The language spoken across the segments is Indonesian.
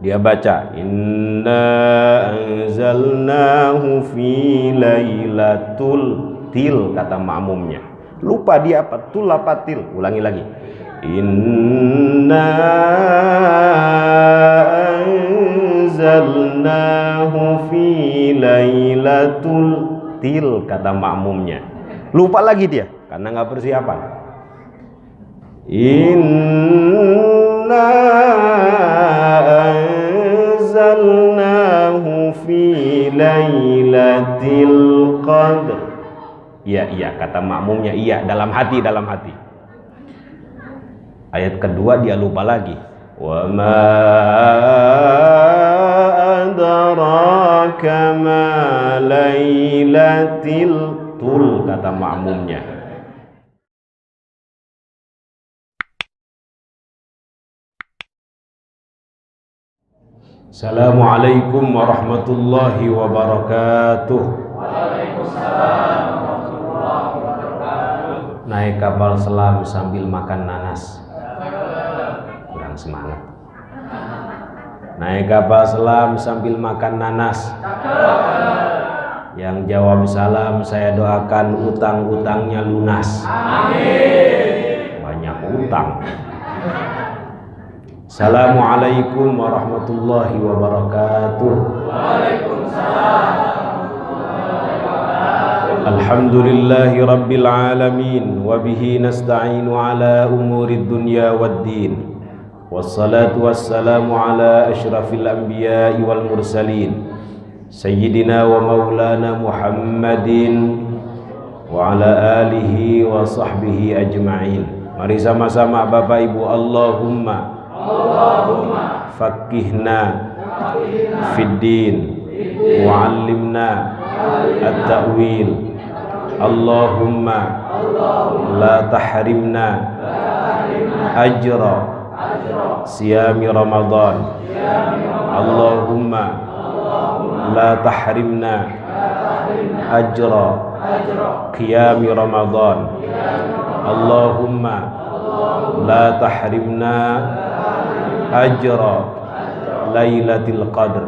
Dia baca inna anzalnahu fi lailatul til, kata makmumnya. Lupa dia apa tul apa til. Ulangi lagi. Inna anzalnahu fi lailatul til, kata makmumnya. Lupa lagi dia karena nggak persiapan. Inna anzalnahu fi lailatul qadr. Iya, kata makmumnya iya, dalam hati. Ayat kedua dia lupa lagi. Wa ma adraka ma lailatul tul, kata makmumnya. Assalamualaikum warahmatullahi wabarakatuh. Waalaikumsalam warahmatullahi wabarakatuh. Naik kapal selam sambil makan nanas. Kurang semangat. Naik kapal selam sambil makan nanas. Yang jawab salam saya doakan utang-utangnya lunas. Amin. Banyak utang. Assalamualaikum warahmatullahi wabarakatuh. Waalaikumsalam warahmatullahi wabarakatuh. Alhamdulillahi rabbil alamin wa bihi nasta'inu ala umurid dunya waddin. Wassalatu wassalamu ala asyrafil anbiya'i wal mursalin Sayyidina wa maulana Muhammadin wa ala alihi wa sahbihi ajma'in. Mari sama-sama Bapak Ibu, Allahumma fakihna fid din wa 'allimna at-ta'wil. Allahumma la tahrimna ajra siyami Ramadan. Allahumma la tahrimna ajra qiyami Ramadan. Allahumma la tahrimna ajra lailatul qadr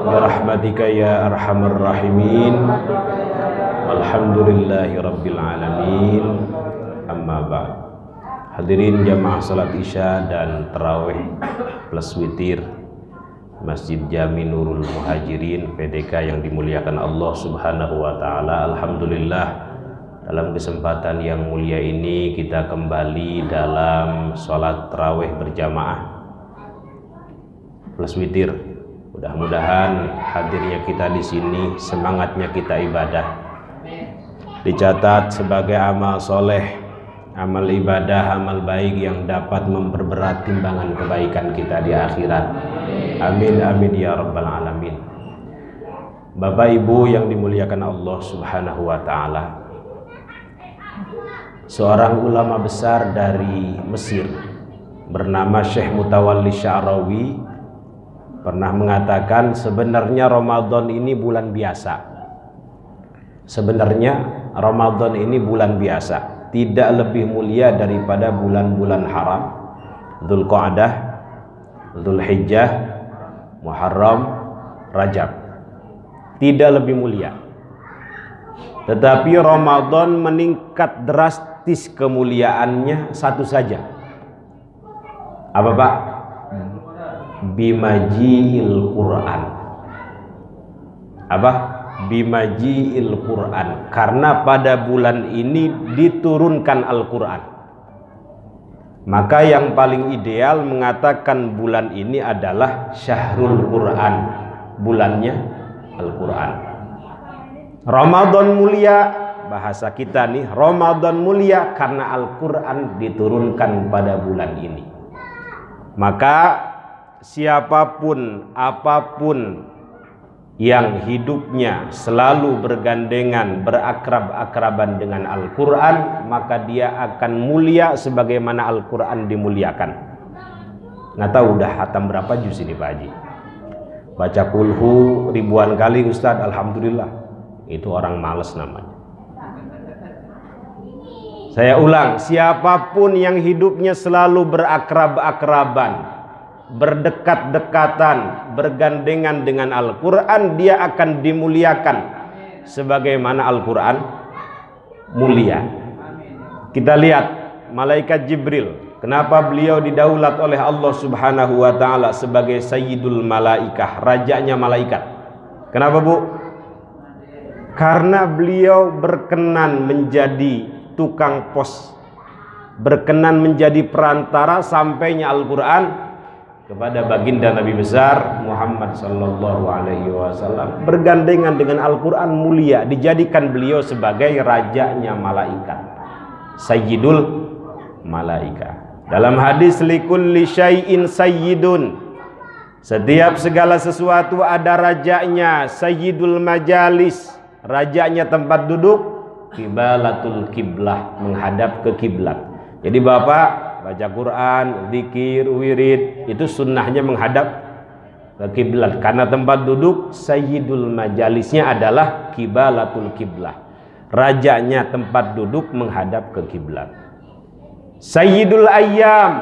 birahmatika ya arhamar rahimin. Alhamdulillahi rabbil alamin. Amma ba'd. Hadirin jamaah salat isya dan tarawih plus witir Masjid Jami Nurul Muhajirin PDK yang dimuliakan Allah Subhanahu wa taala. Alhamdulillah, dalam kesempatan yang mulia ini kita kembali dalam sholat tarawih berjamaah plus witir. Mudah-mudahan hadirnya kita di sini, semangatnya kita ibadah, dicatat sebagai amal soleh, amal ibadah, amal baik yang dapat memperberat timbangan kebaikan kita di akhirat. Amin amin ya rabbal alamin. Bapak Ibu yang dimuliakan Allah Subhanahu wa taala, seorang ulama besar dari Mesir bernama Syekh Mutawalli Sya'rawi pernah mengatakan sebenarnya Ramadan ini bulan biasa. Sebenarnya Ramadan ini bulan biasa, tidak lebih mulia daripada bulan-bulan haram, Dzulqa'dah, Dzulhijjah, Muharram, Rajab. Tidak lebih mulia. Tetapi Ramadan meningkat drastis kemuliaannya satu saja. Apa Pak? Bimaji'il Quran. Apa? Bimaji'il Quran. Karena pada bulan ini diturunkan Al-Quran. Maka yang paling ideal mengatakan bulan ini adalah Syahrul Quran, bulannya Al-Quran. Ramadan mulia, bahasa kita nih, Ramadan mulia karena Al-Quran diturunkan pada bulan ini. Maka siapapun, apapun yang hidupnya selalu bergandengan, berakrab-akraban dengan Al-Quran, maka dia akan mulia sebagaimana Al-Quran dimuliakan. Nggak tahu udah hatam berapa juz ini Pak Haji? Baca kulhu ribuan kali Ustadz, alhamdulillah. Itu orang males namanya. Saya ulang, siapapun yang hidupnya selalu berakrab-akraban berdekat-dekatan, bergandengan dengan Al-Quran, dia akan dimuliakan sebagaimana Al-Quran mulia. Kita lihat malaikat Jibril, kenapa beliau didaulat oleh Allah Subhanahu wa ta'ala sebagai Sayyidul Malaikah, rajanya malaikat? Kenapa, Bu? Karena beliau berkenan menjadi tukang pos, berkenan menjadi perantara sampainya Al-Quran kepada baginda Nabi besar Muhammad sallallahu alaihi wasallam. Bergandengan dengan Al-Quran mulia, dijadikan beliau sebagai rajanya malaikat, Sayyidul Malaikah. Dalam hadis likulli syai'in sayyidun, setiap segala sesuatu ada rajanya. Sayyidul majalis, rajanya tempat duduk. Qiblatul kiblah, menghadap ke kiblat. Jadi Bapak baca Quran, zikir, wirid, itu sunnahnya menghadap ke kiblat, karena tempat duduk sayyidul majalisnya adalah qiblatul kiblah, rajanya tempat duduk menghadap ke kiblat. Sayyidul ayyam,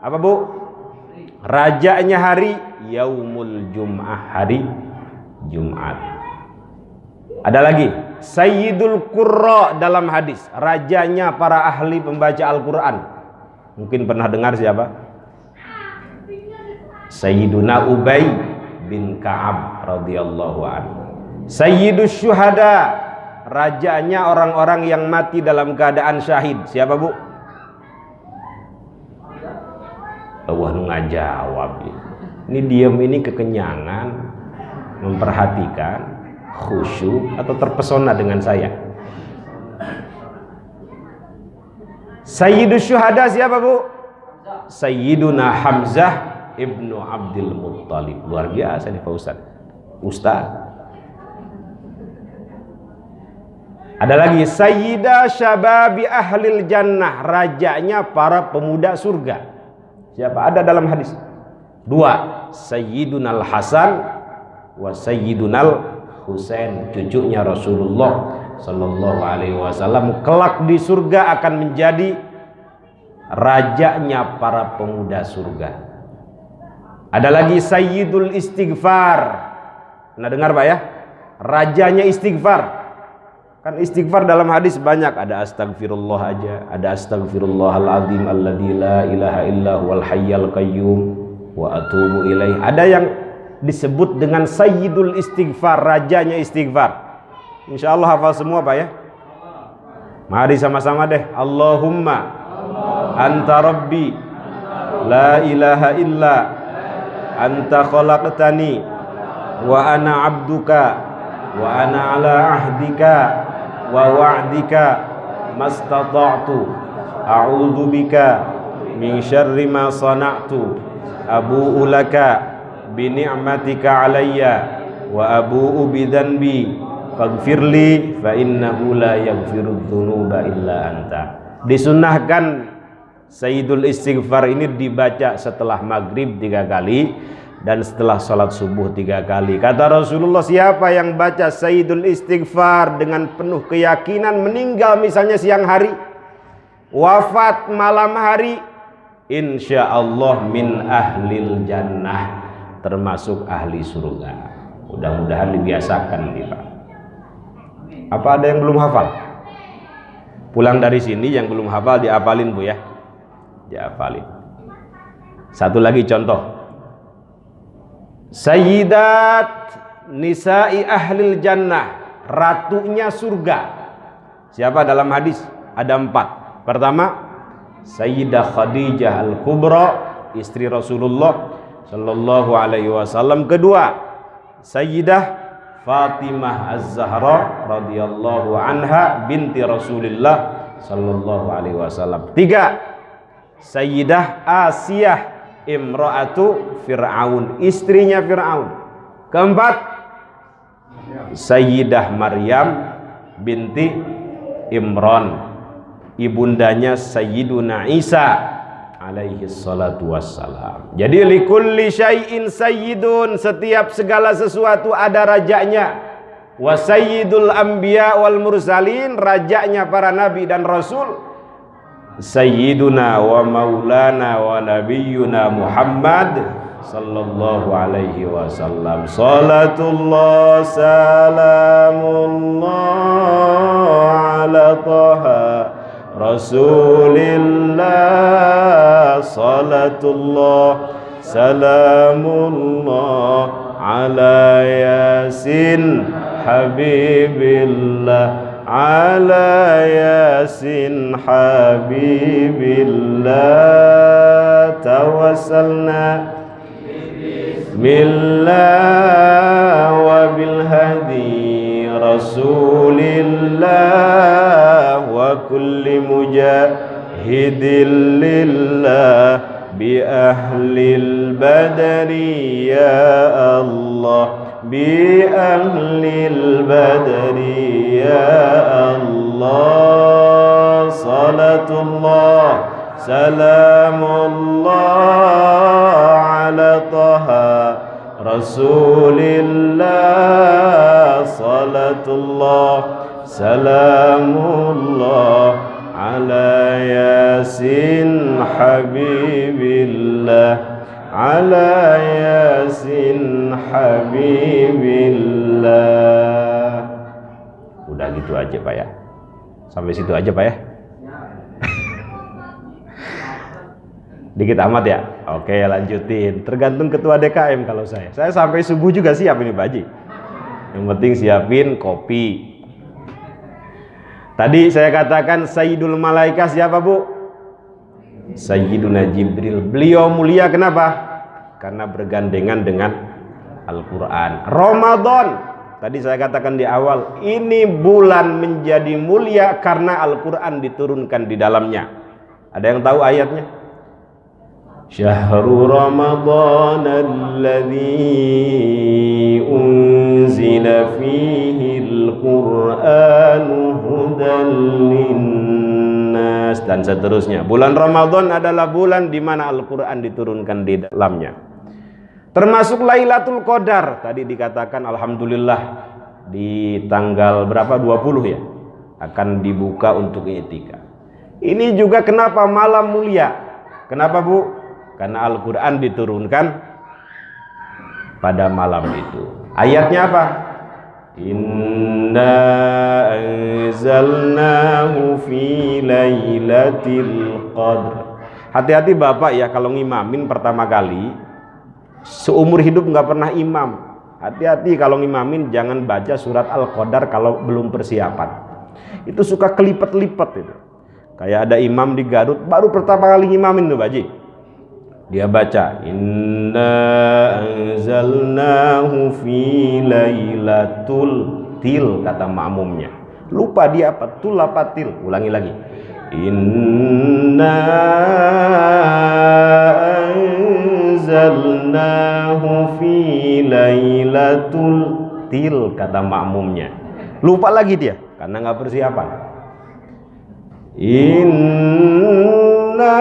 apa, Bu? Rajanya hari, yaumul jum'ah, hari Jumat. Ada lagi Sayyidul Qurra dalam hadis, rajanya para ahli pembaca Al-Quran. Mungkin pernah dengar siapa? Sayyiduna Ubay bin Ka'ab radhiyallahu anhu. Sayyidus Syuhada, rajanya orang-orang yang mati dalam keadaan syahid. Siapa, Bu? Wah, nggak jawab. Ini diam, ini kekenyangan, memperhatikan, khusyuk, atau terpesona dengan saya? Sayyidus Syuhada siapa, Bu? Sayyiduna Hamzah ibnu Abdul Muttalib. Luar biasa nih Pak Ustaz. Ada lagi Sayyidah Syababi Ahlil Jannah, rajanya para pemuda surga. Siapa? Ada dalam hadis. Dua, Sayyidunal Hasan wa Sayyidunal Husain, cucunya Rasulullah sallallahu alaihi wasallam, kelak di surga akan menjadi rajanya para pemuda surga. Ada lagi Sayyidul Istighfar. Pernah dengar, Pak, ya? Rajanya istighfar. Kan istighfar dalam hadis banyak, ada astagfirullah aja, ada astagfirullahaladzim alladzi la ilaha illa huwal hayyul qayyum wa atubu ilaih. Ada yang disebut dengan Sayyidul Istighfar, rajanya istighfar. Insyaallah hafal semua, Pak, ya? Mari sama-sama deh. Allahumma anta rabbi la ilaha illa anta khalaqtani wa ana abduka wa ana ala ahdika wa wa'dika mastata'tu a'udzu bika min syarri ma sana'tu abu'u laka bi ni'matika alayya wa abu'u bi dzanbi faghfirli fa innahu la yaghfirudz dzunuba illa anta. Disunnahkan Sayyidul Istighfar ini dibaca setelah maghrib 3 kali dan setelah sholat subuh 3 kali. Kata Rasulullah, siapa yang baca Sayyidul Istighfar dengan penuh keyakinan, meninggal misalnya siang hari, wafat malam hari, insya Allah min ahlil jannah, termasuk ahli surga. Mudah-mudahan dibiasakan nih, Pak. Apa ada yang belum hafal? Pulang dari sini yang belum hafal dihafalin, Bu, ya. Dihafalin. Satu lagi contoh. Sayyidat nisa'i ahlil jannah, ratunya surga. Siapa dalam hadis? Ada 4. Pertama, Sayyidah Khadijah Al-Kubra, istri Rasulullah sallallahu alaihi wasallam. Kedua, Sayyidah Fatimah Az-Zahra radhiyallahu anha binti Rasulullah sallallahu alaihi wasallam. 3, Sayyidah Asiyah imra'atu Fir'aun, istrinya Fir'aun. 4, Sayyidah Maryam binti Imran, ibundanya Sayyiduna Isa alaihi salatu wassalam. Jadi likulli syai'in sayyidun, setiap segala sesuatu ada rajanya. Wa sayyidul anbiya wal mursalin, rajanya para nabi dan rasul. sayyiduna wa maulana wa nabiyyuna Muhammad sallallahu alaihi wasallam. Salatullah salamullah ala taha Rasulillah. Salatullah salamullah ala yasin habibillah. Ala yasin habibillah. Tawassalna billah wa bil hadi rasulillah wa kulli mujahidin lillah bi ahlil badri ya Allah. Bi ahlil badri ya Allah. Salatullah salamullah ala taha Rasulillah. Salatullah salamullah ala yasin habibillah. Ala yasin habibillah. Udah gitu aja Pak ya. Sampai situ aja Pak ya. Dikit amat ya. Oke, lanjutin. Tergantung ketua DKM kalau saya. Saya sampai subuh juga siap ini Pak Haji. Yang penting siapin kopi. Tadi saya katakan Sayyidul Malaika siapa Bu? Sayyiduna Jibril. Beliau mulia kenapa? Karena bergandengan dengan Al-Quran. Ramadan, tadi saya katakan di awal, ini bulan menjadi mulia karena Al-Quran diturunkan di dalamnya. Ada yang tahu ayatnya? Syahrul Ramadan alladzi unzila fihi al-Qur'anu hudan linnas, dan seterusnya. Bulan Ramadan adalah bulan di mana Al-Quran diturunkan di dalamnya. Termasuk Lailatul Qadar. Tadi dikatakan alhamdulillah di tanggal berapa? 20 ya. Akan dibuka untuk i'tikaf. Ini juga kenapa malam mulia? Kenapa Bu? Karena Al-Quran diturunkan pada malam itu. Ayatnya apa? Inna anzalnahu fi lailatul qadr. Hati-hati Bapak ya kalau ngimamin pertama kali, seumur hidup nggak pernah imam. Hati-hati kalau ngimamin, jangan baca surat Al-Qadar kalau belum persiapan. Itu suka kelipet-lipet itu. Kayak ada imam di Garut baru pertama kali ngimamin tuh Baji. Dia baca Inna anzalnahu fi lailatul til, kata makmumnya. Lupa dia apa tul apa til. Ulangi lagi. Inna anzalnahu fi lailatul til, kata makmumnya. Lupa lagi dia karena nggak persiapan. Inna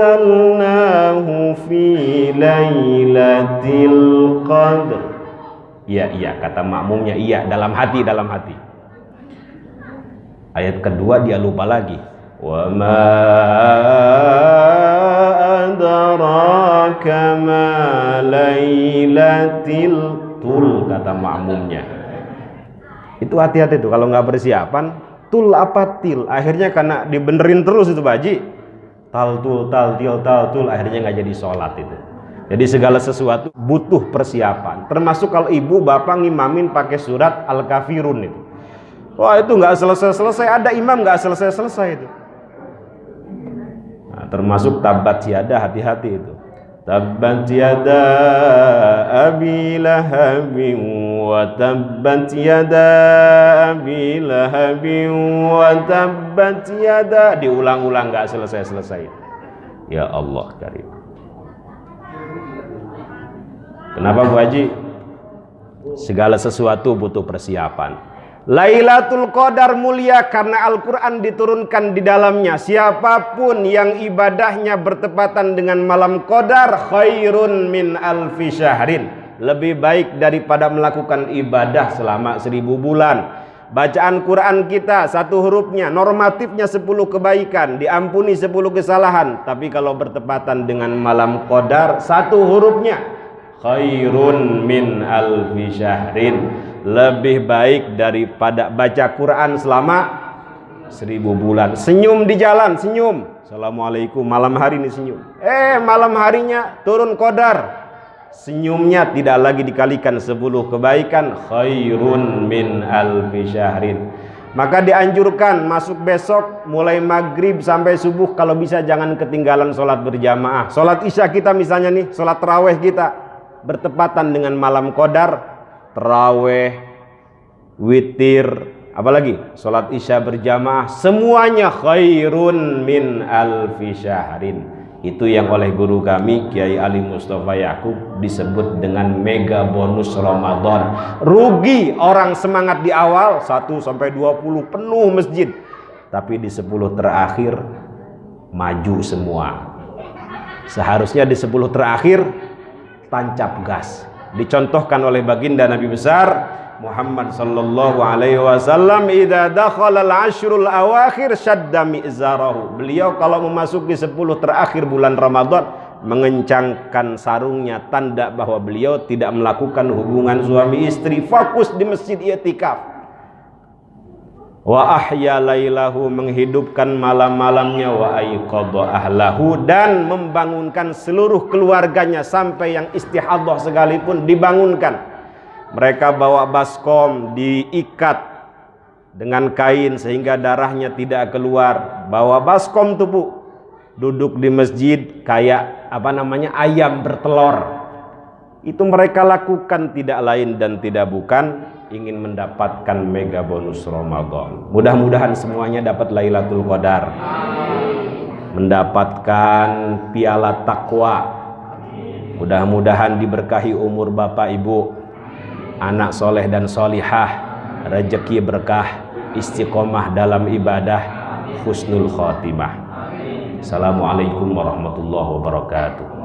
anzalnahu fi lailatul qadr. Iya, kata makmumnya iya, dalam hati. Ayat kedua dia lupa lagi. Wa ma adraka ma lailatul tul, kata makmumnya. Itu hati-hati tuh kalau nggak persiapan, tul apa til. Akhirnya karena dibenerin terus itu Pak Haji. Tal tul, akhirnya nggak jadi sholat itu. Jadi segala sesuatu butuh persiapan. Termasuk kalau ibu bapak ngimamin pakai surat Al-Kafirun itu. Wah itu nggak selesai. Ada imam nggak selesai itu. Nah, termasuk tabat yada, hati-hati itu. Tabbat yada abi lahabin wa tabbat yada abi lahabin wa tabbat yada. Diulang-ulang nggak selesai. Ya Allah karim. Kenapa Bu Haji? Segala sesuatu butuh persiapan. Lailatul Qadar mulia karena Al-Quran diturunkan di dalamnya. Siapapun yang ibadahnya bertepatan dengan malam Qadar, khairun min alfi syahrin, lebih baik daripada melakukan ibadah selama 1000 bulan. bacaan Quran kita satu hurufnya, normatifnya 10 kebaikan, diampuni 10 kesalahan. Tapi kalau bertepatan dengan malam qadar, satu hurufnya khairun min alfi syahrin, lebih baik daripada baca Quran selama 1000 bulan. Senyum di jalan, senyum, assalamualaikum, malam hari ini senyum. Malam harinya turun qadar, senyumnya tidak lagi dikalikan 10 kebaikan, khairun min alfi syahrin. Maka dianjurkan masuk besok mulai maghrib sampai subuh, kalau bisa jangan ketinggalan sholat berjamaah. Sholat isya kita misalnya nih, sholat taraweh kita bertepatan dengan malam qadar, taraweh, witir, apalagi sholat isya berjamaah, semuanya khairun min alfi syahrin. Itu yang oleh guru kami Kiai Ali Mustafa Yakub disebut dengan mega bonus Ramadan. Rugi orang semangat di awal 1 sampai 20 penuh masjid, tapi di 10 terakhir maju semua. Seharusnya di 10 terakhir tancap gas. Dicontohkan oleh baginda Nabi besar Muhammad sallallahu alaihi wasallam, idza dakhala al-ashrul awakhir shadda mi'zarahu. Beliau kalau memasuki 10 terakhir bulan Ramadan mengencangkan sarungnya, tanda bahwa beliau tidak melakukan hubungan suami istri, fokus di masjid i'tikaf. Wa ahya lailahu, menghidupkan malam-malamnya, wa aiqadha ahlahu, dan membangunkan seluruh keluarganya sampai yang istihadhah sekalipun dibangunkan. Mereka bawa baskom, diikat dengan kain sehingga darahnya tidak keluar. Bawa baskom tuh Bu, duduk di masjid kayak ayam bertelur. Itu mereka lakukan tidak lain dan tidak bukan ingin mendapatkan mega bonus Ramadan. Mudah-mudahan semuanya dapat Lailatul Qadar, mendapatkan piala takwa. Mudah-mudahan diberkahi umur Bapak Ibu, anak soleh dan solihah, rezeki berkah, istiqomah dalam ibadah, husnul khotimah. Assalamualaikum warahmatullahi wabarakatuh.